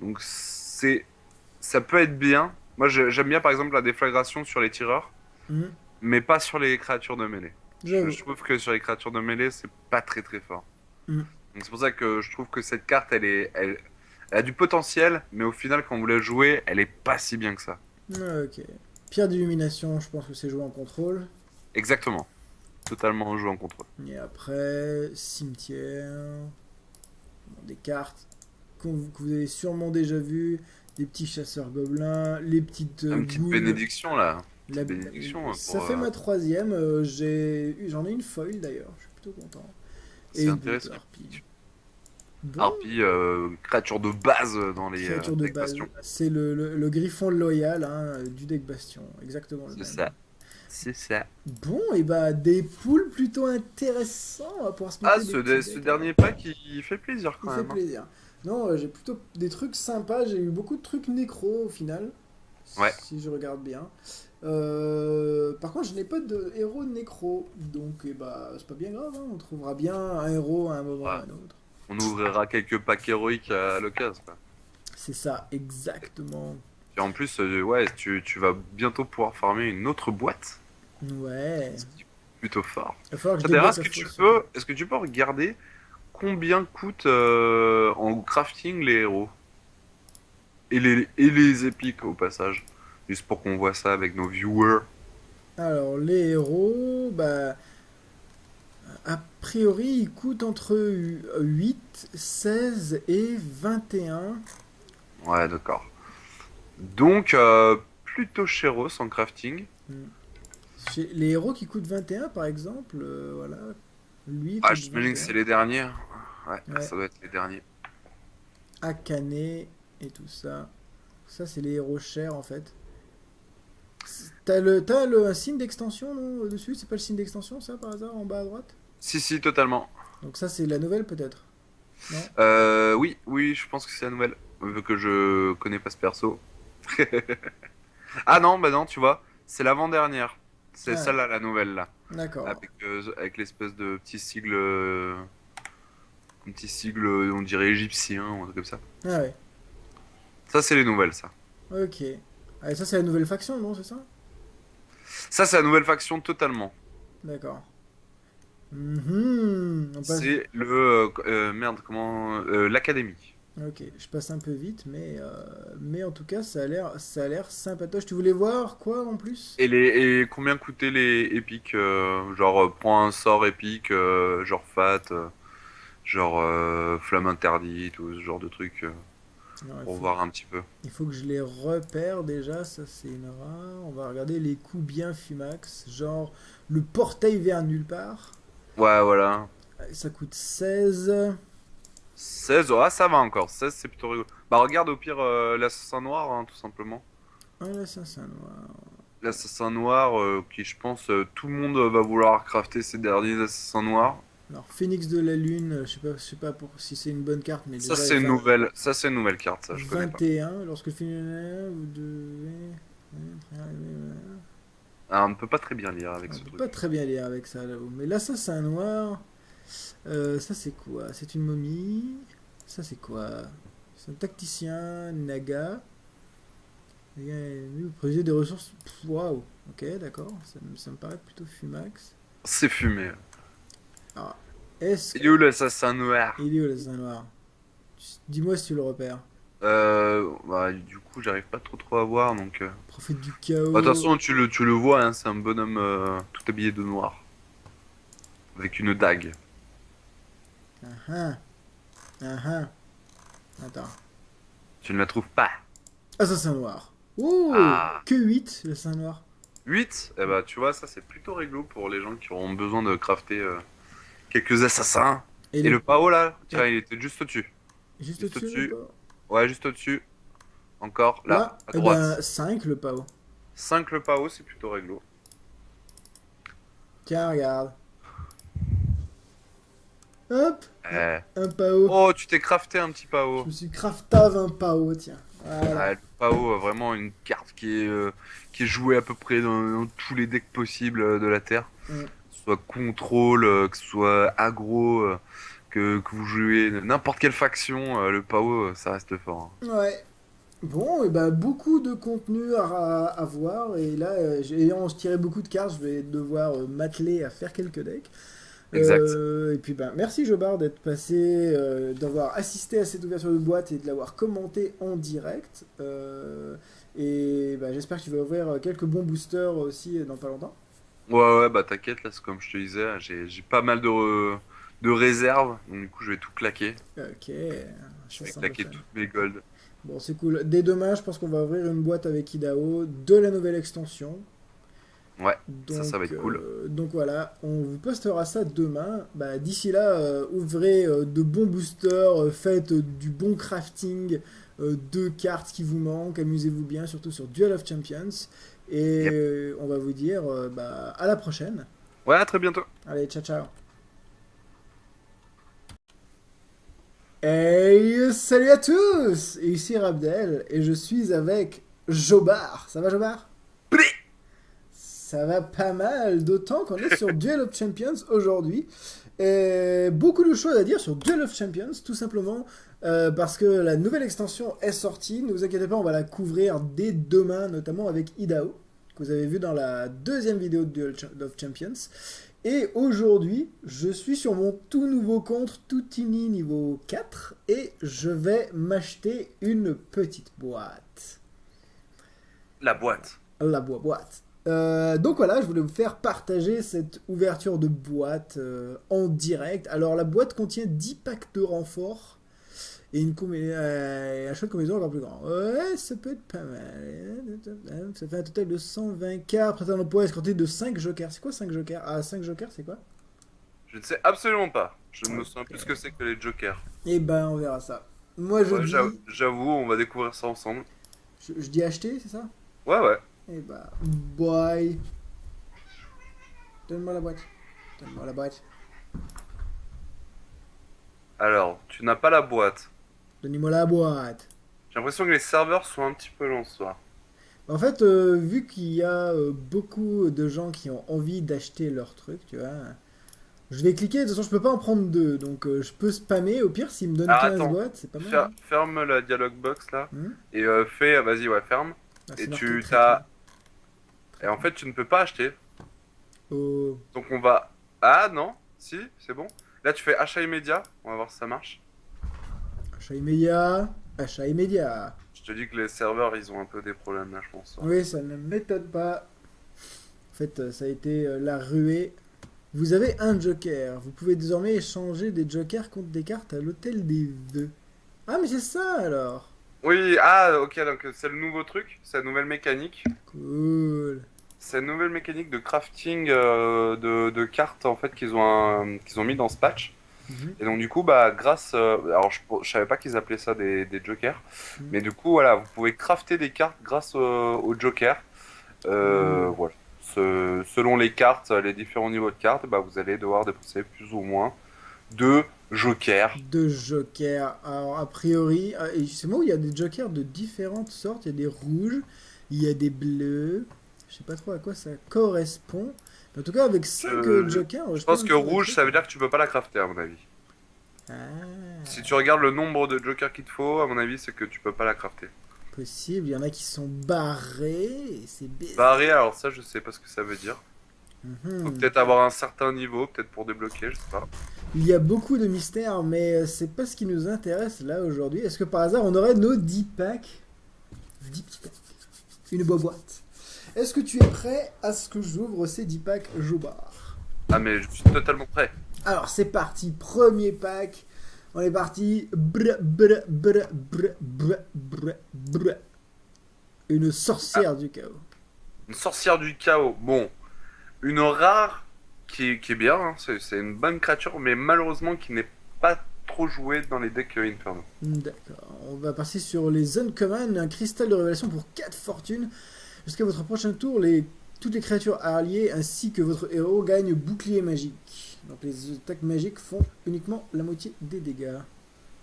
Donc ça peut être bien. Moi j'aime bien par exemple la déflagration sur les tireurs, Mm. mais pas sur les créatures de mêlée. Je J'avoue. trouve que sur les créatures de mêlée, c'est pas très très fort. Mm. Donc c'est pour ça que je trouve que cette carte, elle a du potentiel, mais au final, quand vous la jouez, elle est pas si bien que ça. Ok. Pierre d'illumination, je pense que c'est joué en contrôle. Exactement. Totalement joué en contrôle. Et après, cimetière. Bon, des cartes que vous avez sûrement déjà vues. Des petits chasseurs gobelins. Les petites Une petite goules. bénédiction là. Une La- petite bénédiction Ça pour. fait ma troisième. J'en ai une foil d'ailleurs. Je suis plutôt content. Et C'est une double intéressant. harpie. Bon, Harpie, créature de base dans les créature de decks base. Bastion. C'est le griffon loyal hein, du deck Bastion. Exactement le C'est même. ça. C'est ça. Bon, et bah des poules plutôt intéressants. On va pouvoir se Ah, mettre des petits ce decks, dernier alors. pack, il fait plaisir Il quand fait même, hein. plaisir. Non, j'ai plutôt des trucs sympas. J'ai eu beaucoup de trucs nécro au final. Ouais. Si je regarde bien. Par contre, je n'ai pas de héros nécro. Donc, eh bah, c'est pas bien grave. Hein. On trouvera bien un héros à un moment ou Ouais. à un autre. On ouvrira quelques packs héroïques à l'occasion, quoi. C'est ça, exactement. Et en plus, ouais, tu vas bientôt pouvoir farmer une autre boîte. Ouais. Ce qui est plutôt fort. Il va falloir que je D'ailleurs, débloque la fausse. est-ce que tu peux regarder combien coûtent en crafting les héros et les épiques au passage, juste pour qu'on voit ça avec nos viewers. Alors, les héros, bah, a priori, ils coûtent entre 8, 16 et 21. Ouais, d'accord. Donc plutôt chéros en crafting. Hmm. Les héros qui coûtent 21, par exemple, voilà, lui Ah, coûte j'imagine que c'est 21. les derniers. Ouais, Ouais, ça doit être les derniers. Akane et tout ça. Ça, c'est les héros chers, en fait. T'as un signe d'extension, non, dessus? C'est pas le signe d'extension, ça, par hasard, en bas à droite? Si, si, totalement. Donc ça, c'est la nouvelle, peut-être? Non? Oui, oui, je pense que c'est la nouvelle. Vu que je connais pas ce perso. Ah non, bah non, tu vois, c'est l'avant-dernière. C'est Ah, celle-là, la nouvelle, là. d'accord. Avec l'espèce de un petit sigle, on dirait égyptien, ou un truc comme ça. Ah ouais, Ça, c'est les nouvelles, ça. ok. Ah, et ça, c'est la nouvelle faction, non, c'est ça? Ça, c'est la nouvelle faction totalement. D'accord. Mhm, on passe... C'est merde, comment l'académie. Ok, je passe un peu vite, mais en tout cas, ça a l'air sympatoche. Tu voulais voir quoi en plus? Et combien coûtaient les épiques genre prends un sort épique, genre fat, genre flamme interdite ou ce genre de truc Non, pour voir un petit peu. il faut que je les repère déjà, ça c'est une rare. On va regarder les coups bien fumax, genre le portail vers nulle part. Ouais, voilà. Ça coûte 16. 16, ah ça va encore, 16 c'est plutôt rigolo. Bah regarde au pire l'assassin noir, hein, tout simplement. Un assassin noir. L'assassin noir qui je pense tout le monde va vouloir crafter ces derniers assassins noirs. Alors, Phénix de la Lune, je sais pas si c'est une bonne carte, mais Ça déjà, c'est une nouvelle carte, ça je connais pas. 21, lorsque le phénomène, vous devez... Ah, on ne peut pas très bien lire avec On ce peut truc. pas très bien lire avec ça là-haut. Mais là, ça, c'est un noir. Ça, c'est quoi? C'est une momie. Ça, c'est quoi? C'est un tacticien, Naga. Vous produisez des ressources. Waouh! Ok, d'accord. Ça me paraît plutôt Fumax. C'est fumé. Alors, est-ce Il est où l'assassin noir? il est où l'assassin noir? Dis-moi si tu le repères. Bah, du coup, j'arrive pas trop à voir, donc... Prophète du Bah, de toute chaos. façon, tu le vois, hein, c'est un bonhomme tout habillé de noir, avec une dague. Ah ah. Ah ah. Attends. Tu ne la trouves pas. Assassin noir. Oh! Ah, Que 8 l'assassin noir. 8. Eh bah, tu vois, ça, c'est plutôt réglo pour les gens qui auront besoin de crafter quelques assassins. Et Et les. le pao, là, tiens, et- il était juste au-dessus. Juste Juste au-dessus, le au-dessus. pao. Ouais, juste au-dessus. Encore, là, Là, à eh ben, droite. 5 le pao. 5 le pao, c'est plutôt réglo. Tiens, regarde. Hop, Eh. un pao. Oh, tu t'es crafté un petit Je pao. me suis craftave un pao, tiens. Ah, Voilà. le pao, vraiment une carte qui est jouée à peu près dans tous les decks possibles de la Terre. Mm. Que ce soit contrôle, que ce soit aggro, que vous jouez n'importe quelle faction, le pao, ça reste fort, hein. Ouais. Bon, et ben, beaucoup de contenu à voir. Et là, ayant tiré beaucoup de cartes, je vais devoir m'atteler à faire quelques decks. Exact. Et puis, ben, merci Jobard d'être passé, d'avoir assisté à cette ouverture de boîte et de l'avoir commenté en direct. Et ben, j'espère que tu vas ouvrir quelques bons boosters aussi dans pas longtemps. Ouais, bah t'inquiète, là, c'est comme je te disais, j'ai pas mal de réserves, donc du coup, je vais tout claquer. Ok, Je ça vais c'est un peu claquer fun. toutes mes golds. Bon, c'est cool. Dès demain, je pense qu'on va ouvrir une boîte avec Idao de la nouvelle extension. Ouais, ça va Donc, être cool. donc voilà, on vous postera ça demain. Bah, d'ici là, ouvrez de bons boosters, faites du bon crafting de cartes qui vous manquent, amusez-vous bien, surtout sur Duel of Champions. Et Yep. on va vous dire bah, à la prochaine. Ouais, à très bientôt. Allez, ciao ciao. Hey, salut à tous! Ici Rabdel, et je suis avec Jobar. Ça va Jobar? Ça va pas mal, d'autant qu'on est sur Duel of Champions aujourd'hui. Et beaucoup de choses à dire sur Duel of Champions, tout simplement parce que la nouvelle extension est sortie. Ne vous inquiétez pas, on va la couvrir dès demain, notamment avec Idao, que vous avez vu dans la deuxième vidéo de Duel of Champions. Et aujourd'hui, je suis sur mon tout nouveau compte Toutini niveau 4 et je vais m'acheter une petite boîte. La boîte. La boîte. Donc voilà, je voulais vous faire partager cette ouverture de boîte en direct. Alors la boîte contient 10 packs de renforts et un choix de combinaison encore plus grand. Ouais, ça peut être pas mal. Ça fait un total de 120 cartes. Présent dans le poids escorté de 5 jokers. C'est quoi 5 jokers? Ah, 5 jokers, c'est quoi? Je ne sais absolument pas. Je ne me souviens plus ce Ok. que c'est que les jokers. Eh ben, on verra ça. Moi, je Ouais, dis... j'avoue, on va découvrir ça ensemble. Je dis acheter, c'est ça? Ouais, ouais. Eh ben, bye. Donne-moi la boîte. Donne-moi la boîte. Alors, tu n'as pas la boîte. Donnez-moi la boîte. J'ai l'impression que les serveurs sont un petit peu lents ce soir. En fait, vu qu'il y a beaucoup de gens qui ont envie d'acheter leur truc, tu vois, je vais cliquer. De toute façon, je peux pas en prendre deux, donc je peux spammer. Au pire, s'ils me donnent Alors 15 attends, boîtes, c'est pas mal. Hein. ferme la dialog box là. Hmm. Et vas-y, ouais, ferme. Ah, Et c'est marqué tu très t'as. très. Et en fait, tu ne peux pas acheter. Oh, Donc on va. Ah non, si, c'est bon. Là, tu fais achat immédiat. On va voir si ça marche. achat immédiat. Achat immédiat. Je te dis que les serveurs, ils ont un peu des problèmes là, je pense. Oui, ça ne m'étonne pas. En fait, ça a été la ruée. Vous avez un joker. Vous pouvez désormais échanger des jokers contre des cartes à l'hôtel des vœux. Ah, mais c'est ça alors. Oui, ah, ok, donc c'est le nouveau truc, c'est la nouvelle mécanique. Cool. C'est une nouvelle mécanique de crafting de cartes en fait qu'ils ont mis dans ce patch. Mhm. Et donc du coup, bah grâce, alors je savais pas qu'ils appelaient ça des jokers, Mhm. mais du coup voilà, vous pouvez crafter des cartes grâce aux jokers. Cool. Voilà. Selon les cartes, les différents niveaux de cartes, bah vous allez devoir dépenser plus ou moins de jokers. Deux jokers. Alors, a priori, et c'est moi où il y a des jokers de différentes sortes. Il y a des rouges, Il y a des bleus. Je sais pas trop à quoi ça correspond. En tout cas, avec 5 jokers, Je je peux pense me que faire des rouge, trucs. ça veut dire que tu peux pas la crafter, à mon avis. Si Ah, tu regardes le nombre de jokers qu'il te faut, à mon avis, c'est que tu peux pas la crafter. possible. Il y en a qui sont barrés. Et c'est bizarre. Barré, alors ça, je sais pas ce que ça veut dire. Faut Mhm. peut-être avoir un certain niveau, peut-être pour débloquer, je sais pas. Il y a beaucoup de mystères, mais c'est pas ce qui nous intéresse là aujourd'hui. Est-ce que par hasard on aurait nos 10 packs 10 petits packs. Une boîte. Est-ce que tu es prêt à ce que j'ouvre ces 10 packs Jobard? Ah, mais je suis totalement prêt. Alors c'est parti, premier pack. On est parti. Une sorcière du chaos. Une sorcière du chaos. Bon, une rare qui est bien, hein, c'est une bonne créature, mais malheureusement qui n'est pas trop jouée dans les decks Inferno. D'accord. On va passer sur les Uncommon. Un cristal de révélation pour 4 fortunes. Jusqu'à votre prochain tour, toutes les créatures alliées ainsi que votre héros gagnent bouclier magique. Donc les attaques magiques font uniquement la moitié des dégâts.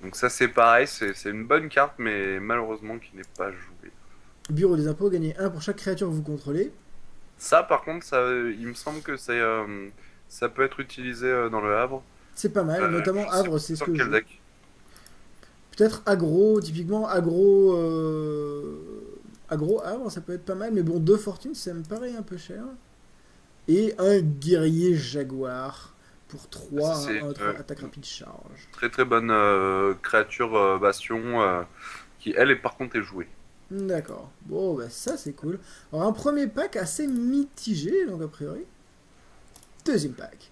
Donc ça c'est pareil, c'est une bonne carte, mais malheureusement qui n'est pas jouée. Bureau des impôts, gagnez 1 pour chaque créature que vous contrôlez. Ça par contre, ça, il me semble que ça peut être utilisé dans le Havre. C'est pas mal, notamment Je sais Havre, pas c'est ce sur que je quel joue. deck. Peut-être aggro, typiquement aggro. Aggro Havre, ça peut être pas mal, mais bon, 2 fortunes, ça me paraît un peu cher. Et un guerrier jaguar pour 3, Ça, c'est attaque rapide charge. très très bonne créature bastion qui elle est par contre est jouée. D'accord. Bon, bah ça c'est cool. Alors un premier pack assez mitigé, donc a priori. Deuxième pack.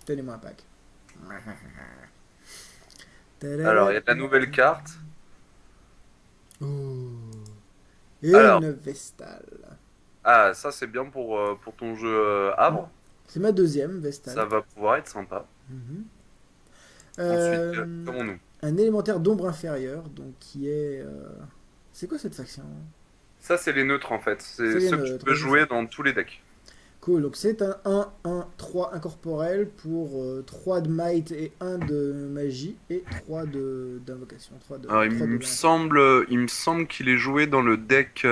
Donnez-moi un pack. Alors il y a de la nouvelle carte. Oh. Et Alors. une Vestale. Ah, ça c'est bien pour ton jeu Havre. C'est ma deuxième Ça Vestale. va pouvoir être sympa. Mhm. Ensuite, Euh, comment nous un élémentaire d'ombre inférieure, donc qui est... C'est quoi cette faction? Ça c'est les neutres en fait. C'est C'est les ceux que tu neutres, peux c'est jouer ça. dans tous les decks. Cool, donc c'est un 1-1-3 incorporel pour 3 de might et 1 de magie et 3 d'invocation. 3 de, Alors, 3 de il me semble qu'il est joué dans le deck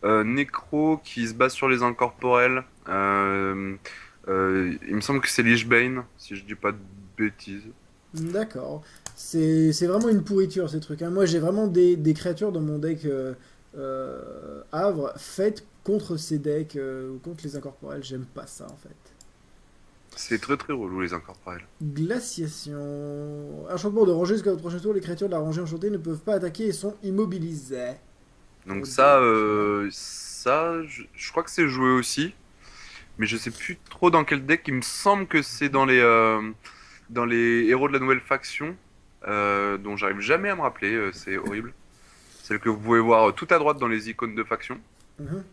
Necro qui se base sur les incorporels. Il me semble que c'est Lichbane, si je dis pas de bêtises. D'accord. C'est vraiment une pourriture ces trucs, hein. Moi j'ai vraiment des créatures dans mon deck Havre faites contre ces decks ou contre les incorporels. J'aime pas ça en fait. C'est très très relou les incorporels. Glaciation. Enchantement de rangée jusqu'à votre prochain tour. Les créatures de la rangée enchantée ne peuvent pas attaquer et sont immobilisées. Donc Oh, je crois que c'est joué aussi, mais je sais plus trop dans quel deck. Il me semble que c'est dans les héros de la nouvelle faction, dont j'arrive jamais à me rappeler. C'est horrible. Celle que vous pouvez voir tout à droite dans les icônes de faction. Mhm.